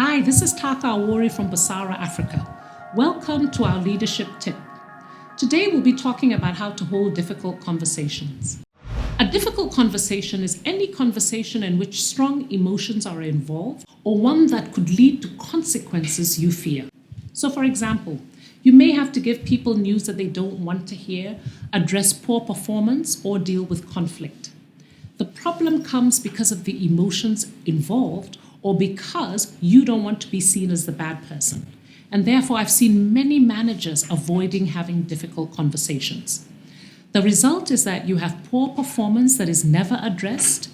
Hi, this is Taaka Awori from Basara, Africa. Welcome to our leadership tip. Today we'll be talking about how to hold difficult conversations. A difficult conversation is any conversation in which strong emotions are involved or one that could lead to consequences you fear. So for example, you may have to give people news that they don't want to hear, address poor performance, or deal with conflict. The problem comes because of the emotions involved or because you don't want to be seen as the bad person. And therefore, I've seen many managers avoiding having difficult conversations. The result is that you have poor performance that is never addressed,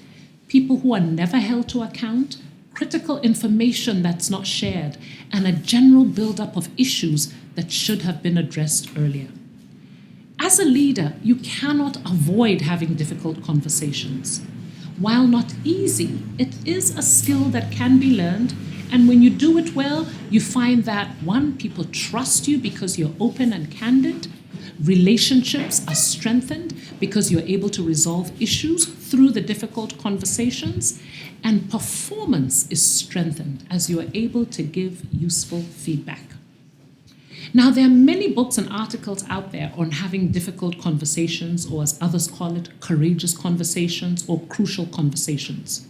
people who are never held to account, critical information that's not shared, and a general buildup of issues that should have been addressed earlier. As a leader, you cannot avoid having difficult conversations. While not easy, it is a skill that can be learned, and when you do it well, you find that one, people trust you because you're open and candid. Relationships are strengthened because you're able to resolve issues through the difficult conversations, and performance is strengthened as you are able to give useful feedback. Now, there are many books and articles out there on having difficult conversations, or as others call it, courageous conversations or crucial conversations.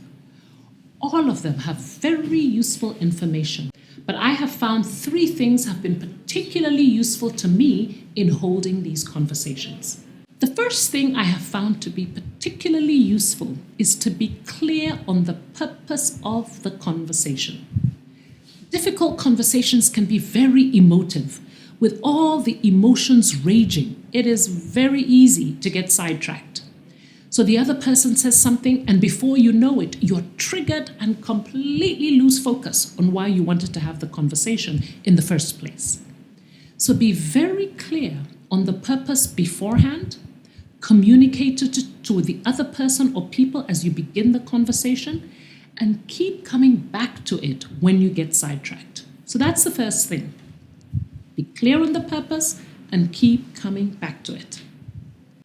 All of them have very useful information, but I have found 3 things have been particularly useful to me in holding these conversations. The first thing I have found to be particularly useful is to be clear on the purpose of the conversation. Difficult conversations can be very emotive. With all the emotions raging, it is very easy to get sidetracked. So the other person says something, and before you know it, you're triggered and completely lose focus on why you wanted to have the conversation in the first place. So be very clear on the purpose beforehand, communicate it to the other person or people as you begin the conversation, and keep coming back to it when you get sidetracked. So that's the first thing. Be clear on the purpose and keep coming back to it.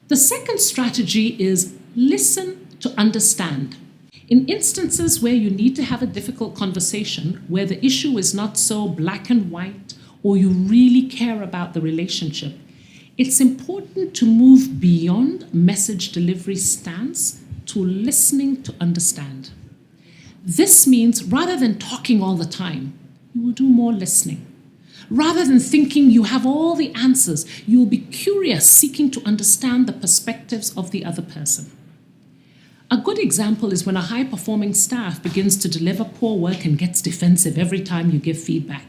The second strategy is listen to understand. In instances where you need to have a difficult conversation, where the issue is not so black and white, or you really care about the relationship, it's important to move beyond message delivery stance to listening to understand. This means rather than talking all the time, you will do more listening. Rather than thinking you have all the answers, you will be curious, seeking to understand the perspectives of the other person. A good example is when a high-performing staff begins to deliver poor work and gets defensive every time you give feedback.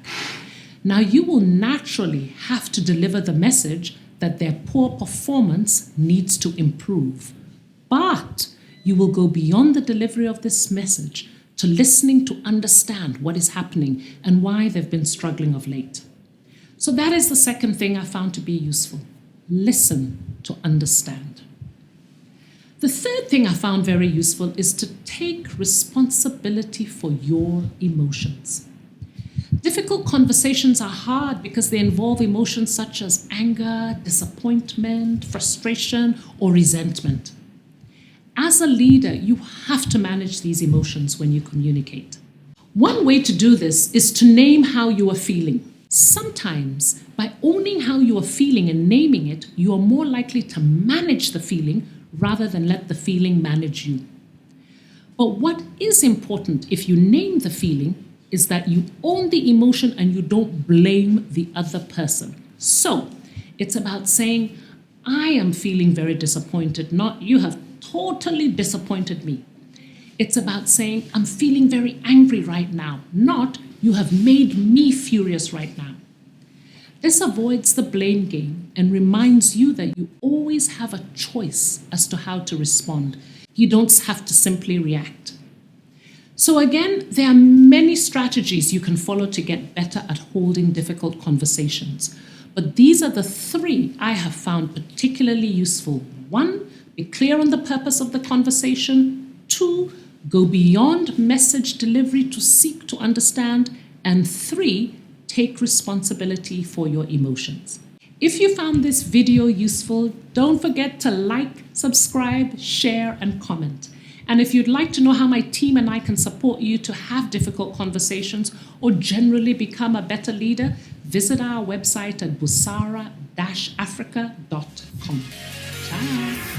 Now, you will naturally have to deliver the message that their poor performance needs to improve. But you will go beyond the delivery of this message to listening to understand what is happening and why they've been struggling of late. So that is the second thing I found to be useful. Listen to understand. The third thing I found very useful is to take responsibility for your emotions. Difficult conversations are hard because they involve emotions such as anger, disappointment, frustration, or resentment. As a leader, you have to manage these emotions when you communicate. One way to do this is to name how you are feeling. Sometimes, by owning how you are feeling and naming it, you are more likely to manage the feeling rather than let the feeling manage you. But what is important if you name the feeling is that you own the emotion and you don't blame the other person. So, it's about saying, I am feeling very disappointed, not you have totally disappointed me. It's about saying, I'm feeling very angry right now, not you have made me furious right now. This avoids the blame game and reminds you that you always have a choice as to how to respond. You don't have to simply react. So again, there are many strategies you can follow to get better at holding difficult conversations. But these are the 3 I have found particularly useful. 1, be clear on the purpose of the conversation. 2, go beyond message delivery to seek to understand. And 3, take responsibility for your emotions. If you found this video useful, don't forget to like, subscribe, share, and comment. And if you'd like to know how my team and I can support you to have difficult conversations or generally become a better leader, visit our website at busara-africa.com. Ciao.